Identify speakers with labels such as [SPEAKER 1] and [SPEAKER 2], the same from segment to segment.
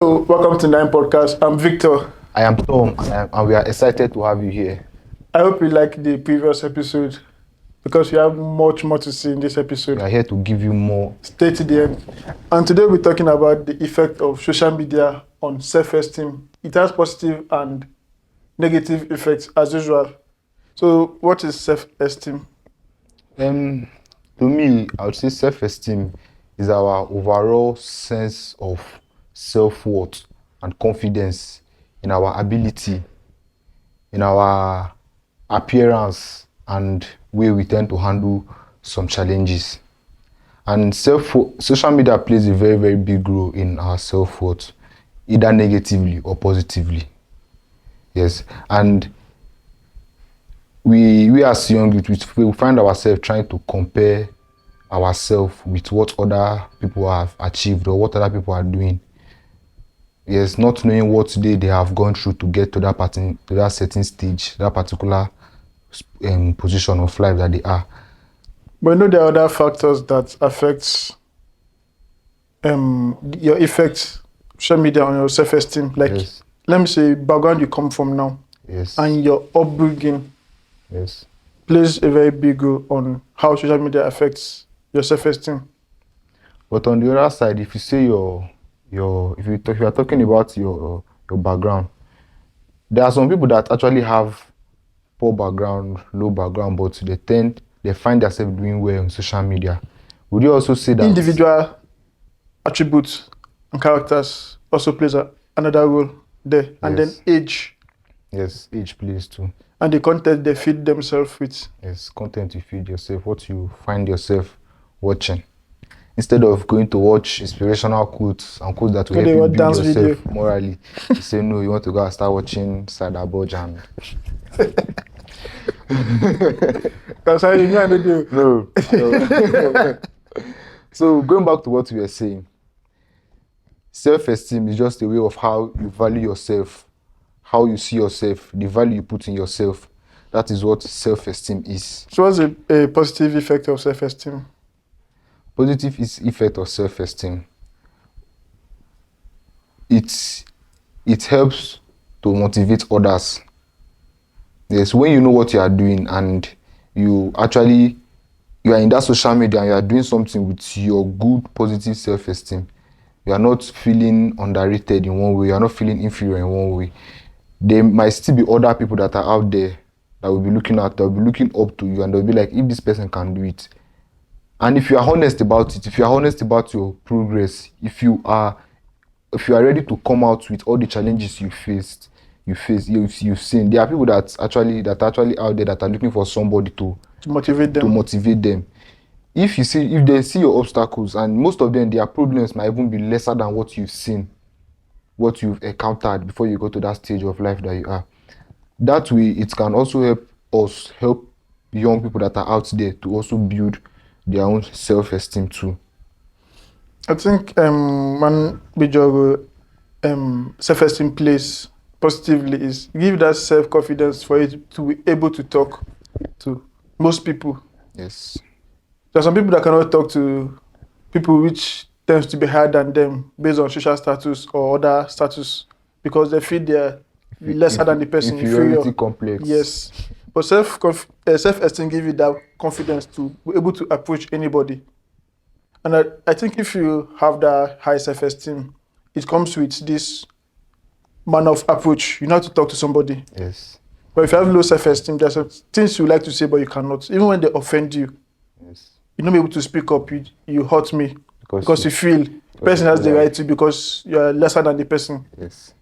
[SPEAKER 1] Welcome to Nine Podcast. I'm Victor.
[SPEAKER 2] I am Tom, and we are excited to have you here.
[SPEAKER 1] I hope you like the previous episode because we have much more to see in this
[SPEAKER 2] We
[SPEAKER 1] episode.
[SPEAKER 2] are here to give you more.
[SPEAKER 1] Stay to the end. And today we're talking about the effect of social media on self-esteem. It has positive and negative effects as usual. So, what is self-esteem?
[SPEAKER 2] To me, I would say self-esteem is our overall sense of self-worth and confidence in our ability, in our appearance, and way we tend to handle some challenges. And social media plays a very, very big role in our self-worth, either negatively or positively. Yes, and we as young youth, we find ourselves trying to compare ourselves with what other people have achieved or what other people are doing. Yes, not knowing what they have gone through to get to that certain stage, that particular position of life that they are.
[SPEAKER 1] But there are other factors that affect your effect social media on your self-esteem. Like,
[SPEAKER 2] Yes.
[SPEAKER 1] let me say, background you come from now
[SPEAKER 2] Yes.
[SPEAKER 1] and your upbringing.
[SPEAKER 2] Yes.
[SPEAKER 1] Plays a very big role on how social media affects your self-esteem.
[SPEAKER 2] But on the other side, if you say if you are talking about your background, there are some people that actually have poor background, low background, but they find themselves doing well on social media. Would you also say that
[SPEAKER 1] Individual attributes and characters also plays another role there. And then
[SPEAKER 2] Yes.
[SPEAKER 1] age
[SPEAKER 2] Yes, age plays too.
[SPEAKER 1] and the content they feed themselves with.
[SPEAKER 2] Yes, content you feed yourself, what you find yourself watching. Instead of going to watch inspirational quotes and quotes that will
[SPEAKER 1] Or
[SPEAKER 2] help
[SPEAKER 1] they
[SPEAKER 2] you
[SPEAKER 1] watch
[SPEAKER 2] build
[SPEAKER 1] dance
[SPEAKER 2] yourself
[SPEAKER 1] video.
[SPEAKER 2] morally, you say no, you want to go and start watching Sada Bojan.
[SPEAKER 1] Because I know do.
[SPEAKER 2] No. So going back to what we were saying, self-esteem is just a way of how you value yourself, how you see yourself, the value you put in yourself. That is what self-esteem is.
[SPEAKER 1] So what's a positive effect of self-esteem?
[SPEAKER 2] Positive effect of self-esteem. It helps to motivate others. Yes, when you know what you are doing and you are in that social media and you are doing something with your good positive self-esteem, you are not feeling underrated in one way, you are not feeling inferior in one way. There might still be other people that are out there that will be looking up to you, and they'll be like, if this person can do it. And if you are honest about it, if you are honest about your progress, if you are ready to come out with all the challenges you've seen, there are people that actually out there that are looking for somebody to
[SPEAKER 1] motivate them.
[SPEAKER 2] If they see your obstacles, and most of them, their problems might even be lesser than what you've seen, what you've encountered before you go to that stage of life that you are. That way, it can also help young people that are out there to also build their own self-esteem too.
[SPEAKER 1] I think one major self-esteem plays positively is give that self-confidence for it to be able to talk to most people.
[SPEAKER 2] Yes.
[SPEAKER 1] There are some people that cannot talk to people which tends to be higher than them based on social status or other status because they feel they're lesser than the person,
[SPEAKER 2] inferiority complex.
[SPEAKER 1] Yes. But self-esteem gives you that confidence to be able to approach anybody. And I think if you have that high self-esteem, it comes with this manner of approach. You know how to talk to somebody.
[SPEAKER 2] Yes.
[SPEAKER 1] But if you have low self-esteem, there's some things you like to say, but you cannot. Even when they offend you,
[SPEAKER 2] Yes.
[SPEAKER 1] you're not able to speak up. You hurt me because you feel the person
[SPEAKER 2] you
[SPEAKER 1] has the
[SPEAKER 2] feel
[SPEAKER 1] right to because you're lesser than the person.
[SPEAKER 2] Yes.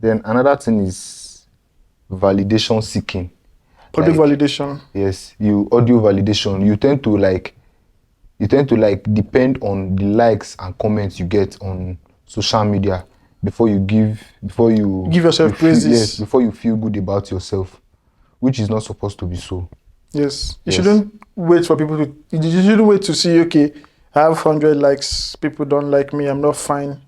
[SPEAKER 2] Then another thing is validation seeking.
[SPEAKER 1] Public validation.
[SPEAKER 2] Yes, audio validation. You tend to depend on the likes and comments you get on social media before you give
[SPEAKER 1] yourself praises.
[SPEAKER 2] Yes, before you feel good about yourself, which is not supposed to be so.
[SPEAKER 1] Yes. You shouldn't wait for people you shouldn't wait to see, okay, I have 100 likes, people don't like me, I'm not fine.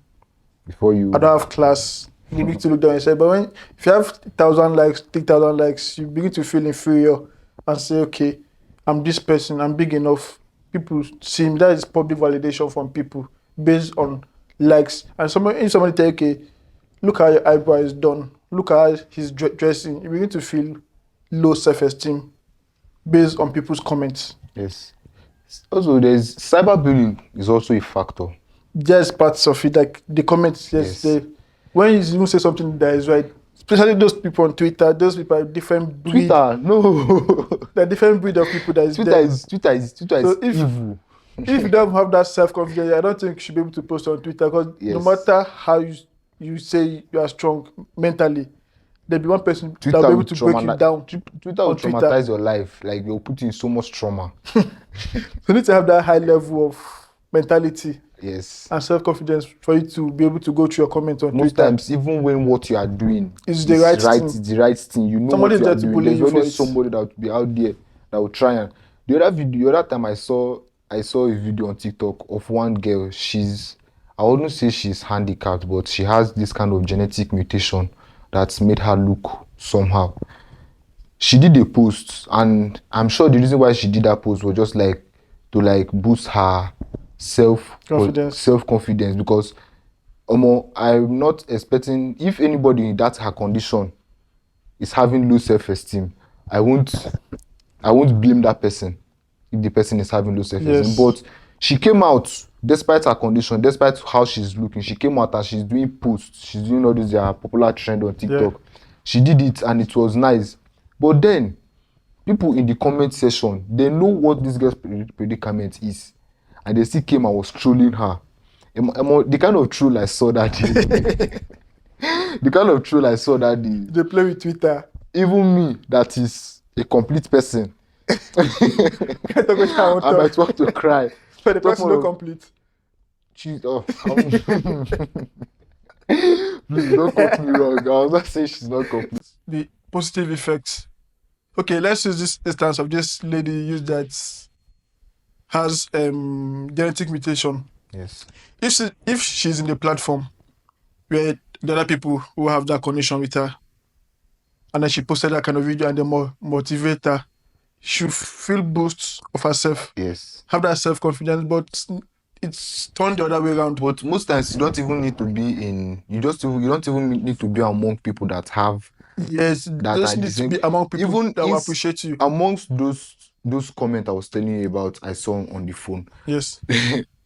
[SPEAKER 1] I don't have class. You need to look down and say, but if you have 1,000 likes, 3,000 likes, you begin to feel inferior and say, okay, I'm this person, I'm big enough. People see me. That is public validation from people based on likes, and somebody tell you, okay, look how your eyebrow is done, look how he's dressing, you begin to feel low self-esteem based on people's comments.
[SPEAKER 2] Yes. Also, there's cyberbullying is also a factor.
[SPEAKER 1] Just parts of it, like the comments, yes. When you even say something that is right, especially those people on Twitter, those people are different breed.
[SPEAKER 2] Twitter, no.
[SPEAKER 1] The different breed of people that is
[SPEAKER 2] Twitter
[SPEAKER 1] there.
[SPEAKER 2] Twitter
[SPEAKER 1] So
[SPEAKER 2] is evil.
[SPEAKER 1] If you don't have that self-confidence, I don't think you should be able to post on Twitter, because no matter how you say you are strong mentally, there'll be one person that will be able to break you down.
[SPEAKER 2] Twitter will traumatize your life. Like, they'll put you in so much trauma.
[SPEAKER 1] You need to have that high level of mentality,
[SPEAKER 2] yes,
[SPEAKER 1] and self-confidence for you to be able to go through your comments on
[SPEAKER 2] most
[SPEAKER 1] Twitter.
[SPEAKER 2] Times, even when what you are doing
[SPEAKER 1] is the right thing.
[SPEAKER 2] It's the right thing. You know
[SPEAKER 1] Somebody
[SPEAKER 2] what you are doing. There's always somebody that will be out there that will try. And the other time I saw a video on TikTok of one girl. I wouldn't say she's handicapped, but she has this kind of genetic mutation that's made her look somehow. She did a post, and I'm sure the reason why she did that post was just like to like boost her self-confidence, because I'm not expecting, if anybody in that her condition is having low self-esteem, I won't blame that person if the person is having low self-esteem. Yes. But she came out, despite her condition, despite how she's looking, she came out and she's doing posts, she's doing all this popular trend on TikTok. Yeah. She did it and it was nice. But then people in the comment section, they know what this girl's predicament is, and they still came and was trolling her. The kind of troll I saw that day.
[SPEAKER 1] They play with Twitter.
[SPEAKER 2] Even me, that is a complete person. I might want to cry.
[SPEAKER 1] But the person not complete.
[SPEAKER 2] Please don't quote me wrong. I was not saying she's not complete.
[SPEAKER 1] The positive effects. Okay, let's use this instance of this lady that has genetic mutation.
[SPEAKER 2] Yes.
[SPEAKER 1] If she's in the platform where the other people who have that condition with her, and then she posted that kind of video and they motivate her, she'll feel boosts of herself.
[SPEAKER 2] Yes.
[SPEAKER 1] Have that self-confidence, but it's turned the other way around.
[SPEAKER 2] But most times you don't even need to be you don't even need to be among people that have.
[SPEAKER 1] Yes, that need to be among people even that will appreciate you.
[SPEAKER 2] Amongst those comments I was telling you about, I saw on the phone.
[SPEAKER 1] Yes.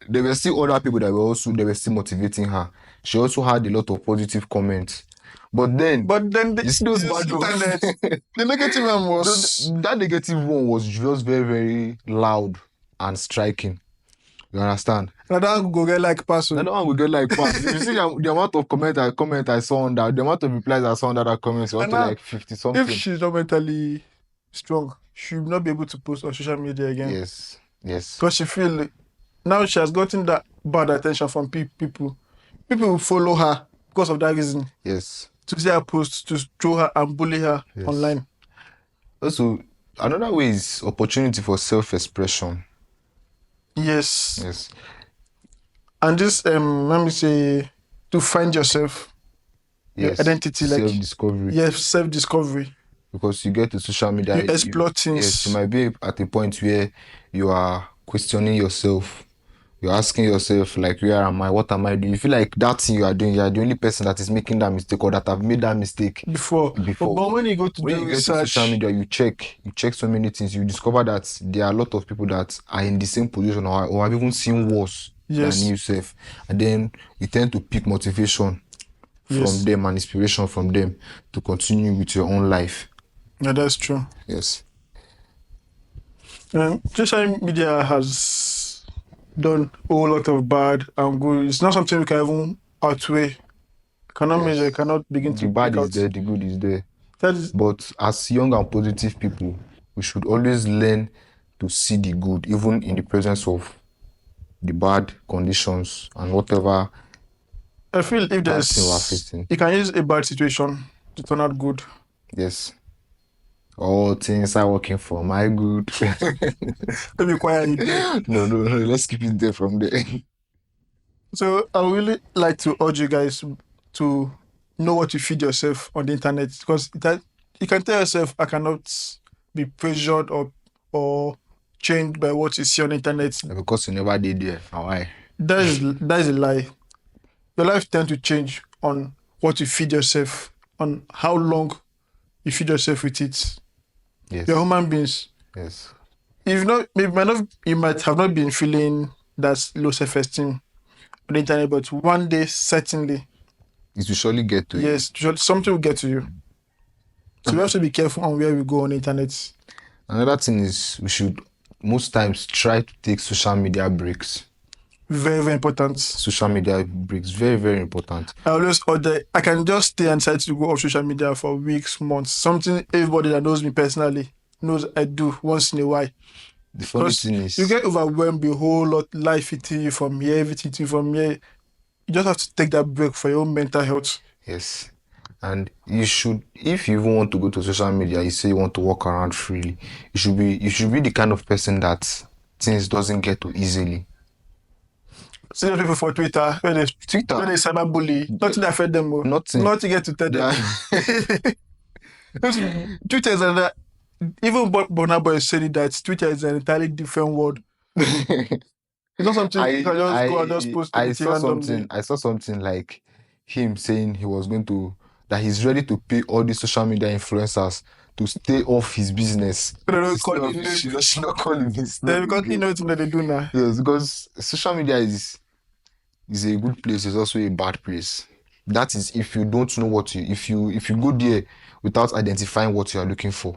[SPEAKER 2] There were still other people that were still motivating her. She also had a lot of positive comments. But then
[SPEAKER 1] you see those bad ones. The negative one was
[SPEAKER 2] that negative one was just very, very loud and striking. You understand?
[SPEAKER 1] Another one will get like pass.
[SPEAKER 2] You see the amount of comment I saw on that, the amount of replies I saw on that comments was like 50 something.
[SPEAKER 1] If she's not mentally strong, she will not be able to post on social media again.
[SPEAKER 2] Yes.
[SPEAKER 1] Because she feel now she has gotten that bad attention from people. People will follow her because of that reason.
[SPEAKER 2] Yes.
[SPEAKER 1] To see her posts, to throw her and bully her online.
[SPEAKER 2] Also, another way is opportunity for self-expression.
[SPEAKER 1] Yes. And this, let me say, to find yourself, your identity, like
[SPEAKER 2] self-discovery.
[SPEAKER 1] Yes, self-discovery.
[SPEAKER 2] Because you get to social media,
[SPEAKER 1] you explore things.
[SPEAKER 2] Yes, you might be at a point where you are questioning yourself. You're asking yourself, like, where am I? What am I doing? You feel like that thing you are doing, you are the only person that is making that mistake or that have made that mistake
[SPEAKER 1] before. But when you go to do research,
[SPEAKER 2] social media, you check so many things. You discover that there are a lot of people that are in the same position or have even seen worse than yourself. And then you tend to pick motivation from them and inspiration from them to continue with your own life.
[SPEAKER 1] Yeah, that's true.
[SPEAKER 2] Yes.
[SPEAKER 1] Social media has done a whole lot of bad and good. It's not something we can even outweigh. Cannot measure, cannot begin to.
[SPEAKER 2] The bad is there, the good is there. But as young and positive people, we should always learn to see the good, even in the presence of the bad conditions and whatever.
[SPEAKER 1] I feel if there's, you can use a bad situation to turn out good.
[SPEAKER 2] Yes. All things are working for my good.
[SPEAKER 1] Let me quiet.
[SPEAKER 2] No. Let's keep it there from there.
[SPEAKER 1] So I would really like to urge you guys to know what you feed yourself on the internet, because you can tell yourself, I cannot be pressured or changed by what you see on the internet.
[SPEAKER 2] Because you never did there. Why?
[SPEAKER 1] That is a lie. your life tend to change on what you feed yourself, on how long you feed yourself with it.
[SPEAKER 2] Yes.
[SPEAKER 1] You're human beings.
[SPEAKER 2] Yes.
[SPEAKER 1] If not, you might have not been feeling that low self-esteem on the internet, but one day certainly,
[SPEAKER 2] It will surely get to you.
[SPEAKER 1] yes, something will get to you. So we have to be careful on where we go on the internet.
[SPEAKER 2] Another thing is we should most times try to take social media breaks.
[SPEAKER 1] Very, very important.
[SPEAKER 2] Social media breaks, very, very important.
[SPEAKER 1] I always order, I can just stay and decide to go off social media for weeks, months. Something everybody that knows me personally knows I do once in a while.
[SPEAKER 2] The funny thing is,
[SPEAKER 1] you get overwhelmed with a whole lot, life hitting you from here, everything hitting you from here. You just have to take that break for your own mental health.
[SPEAKER 2] yes. And you should, if you even want to go to social media, you say you want to walk around freely, you should be the kind of person that things doesn't get to easily.
[SPEAKER 1] See those people for Twitter, when they cyberbully, nothing that affect them. Nothing get to tell them. Twitter is another, even Burna Boy said that Twitter is an entirely different world. It's not something you can just go and just post anything randomly.
[SPEAKER 2] I saw something like him saying that he's ready to pay all the social media influencers to stay off his business.
[SPEAKER 1] They should not call him this. Because you know what they do now.
[SPEAKER 2] Yes, because social media is a good place, it's also a bad place. That is if you don't know if you go there without identifying what you are looking for.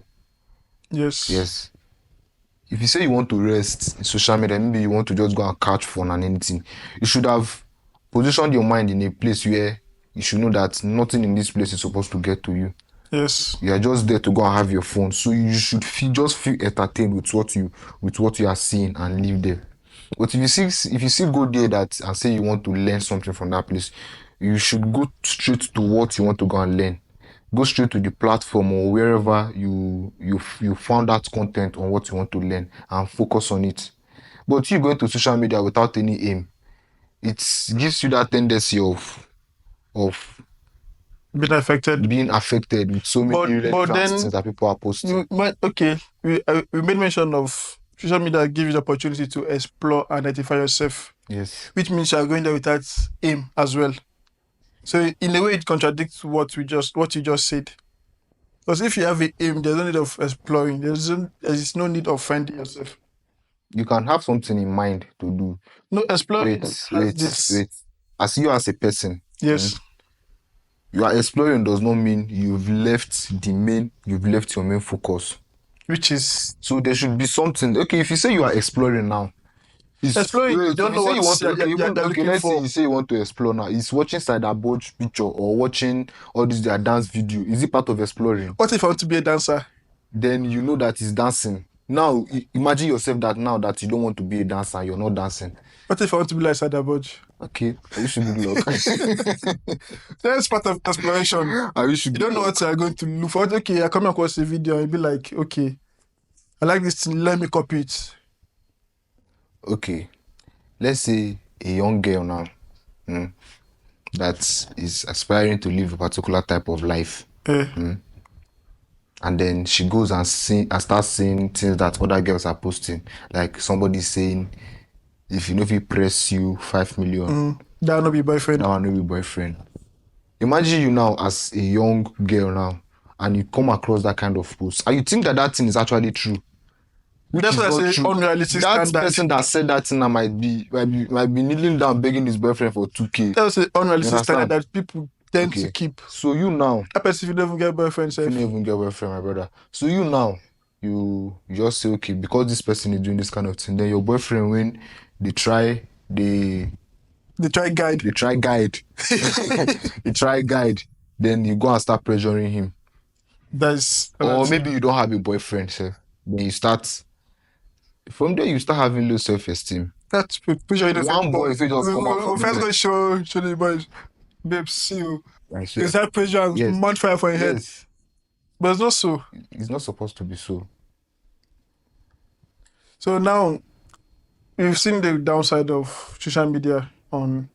[SPEAKER 1] Yes.
[SPEAKER 2] Yes. If you say you want to rest in social media, maybe you want to just go and catch fun and anything, you should have positioned your mind in a place where you should know that nothing in this place is supposed to get to you.
[SPEAKER 1] Yes.
[SPEAKER 2] You are just there to go and have your fun. So you should just feel entertained with what you are seeing and live there. But if you see go there and say you want to learn something from that place, you should go straight to what you want to go and learn. Go straight to the platform or wherever you found that content on what you want to learn and focus on it. But you going to social media without any aim, it gives you that tendency of
[SPEAKER 1] being
[SPEAKER 2] affected with so many relevant things that people are posting.
[SPEAKER 1] We made mention of social media give you the opportunity to explore and identify yourself.
[SPEAKER 2] Yes.
[SPEAKER 1] Which means you are going there without aim as well. So in a way, it contradicts what you just said. Because if you have an aim, there's no need of exploring. There's no need of finding yourself.
[SPEAKER 2] You can have something in mind to do.
[SPEAKER 1] No, exploring.
[SPEAKER 2] Wait. As you as a person.
[SPEAKER 1] Yes.
[SPEAKER 2] You are exploring does not mean you've left your main focus.
[SPEAKER 1] Which is?
[SPEAKER 2] So there should be something. Okay, if you say you are exploring now,
[SPEAKER 1] exploring, you don't know what
[SPEAKER 2] let's say you say you want to explore now. It's watching Sideboard picture or watching all these their dance video. Is it part of exploring?
[SPEAKER 1] What if I want to be a dancer?
[SPEAKER 2] Then you know that it's dancing. Now imagine yourself that now that you don't want to be a dancer, you're not dancing.
[SPEAKER 1] What if I want to be like Sideboard?
[SPEAKER 2] Okay, I wish you good luck.
[SPEAKER 1] That's part of exploration.
[SPEAKER 2] I wish you
[SPEAKER 1] don't know what you're going to look for. Okay, I come across a video and you'll be like, okay, I like this thing, let me copy it.
[SPEAKER 2] Okay, let's say a young girl now that is aspiring to live a particular type of life. And then she goes and starts seeing things that other girls are posting. Like somebody saying, if you know if he press you 5 million,
[SPEAKER 1] that will not be boyfriend.
[SPEAKER 2] That will not be boyfriend. Imagine you now as a young girl now, and you come across that kind of post, and you think that thing is actually true.
[SPEAKER 1] That's why I say unrealistic standard.
[SPEAKER 2] That person that said that thing might be kneeling down begging his boyfriend for 2K.
[SPEAKER 1] That's an unrealistic standard that people tend to keep.
[SPEAKER 2] So you now,
[SPEAKER 1] that person, if you don't even get boyfriend,
[SPEAKER 2] you don't even get boyfriend, my brother. So you now, you just say, okay, because this person is doing this kind of thing, then your boyfriend, when they try guide, then you go and start pressuring him. Or maybe you don't have a boyfriend, sir. Then you start. From there, you start having low self-esteem.
[SPEAKER 1] That's pressure.
[SPEAKER 2] One boy, if you just come out from
[SPEAKER 1] first go show the boys, babe, see you. Is that pressure and mud fire for your head? But it's not so.
[SPEAKER 2] It's not supposed to be so.
[SPEAKER 1] So now, we've seen the downside of social media on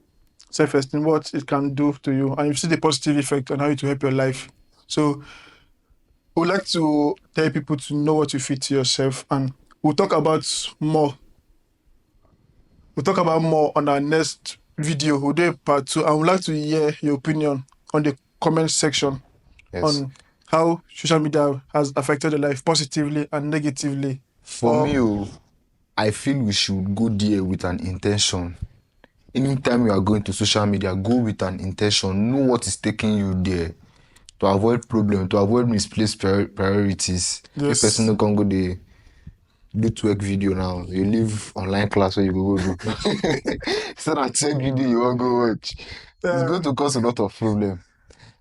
[SPEAKER 1] self-esteem, what it can do to you, and you've seen the positive effect on how it will help your life. So, we'd like to tell people to know what you feed to yourself, and we'll talk about more. We'll talk about more on our next video. We'll do a part 2. I would like to hear your opinion on the comment section on how social media has affected your life positively and negatively.
[SPEAKER 2] For me, I feel we should go there with an intention. Anytime you are going to social media, go with an intention. Know what is taking you there to avoid problem, to avoid misplaced priorities.
[SPEAKER 1] Yes.
[SPEAKER 2] If person no can go there, do twerk video now. You leave online class where you go do. So that twerk video you want go watch. It's going to cause a lot of problem.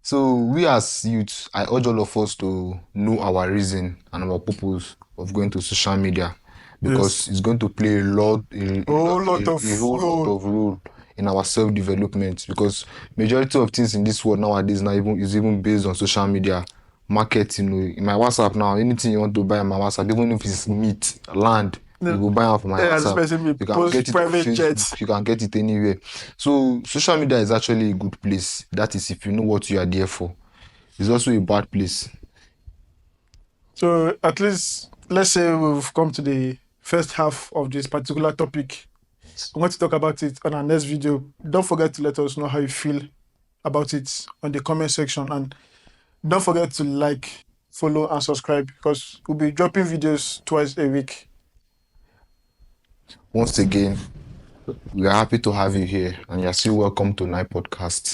[SPEAKER 2] So we as youth, I urge all of us to know our reason and our purpose of going to social media, because it's going to play a whole lot of role in our self-development, because majority of things in this world nowadays now is even based on social media marketing. In my WhatsApp now, anything you want to buy on my WhatsApp, even if it's meat, land, you go buy off my WhatsApp. You can get it on Facebook, you can get it anywhere. So social media is actually a good place. That is if you know what you are there for. It's also a bad place.
[SPEAKER 1] So at least, let's say we've come to the first half of this particular topic. I want to talk about it on our next video. Don't forget to let us know how you feel about it on the comment section, and don't forget to like, follow, and subscribe, because we'll be dropping videos twice a week.
[SPEAKER 2] Once again, we are happy to have you here, and you're still welcome to Night Podcast.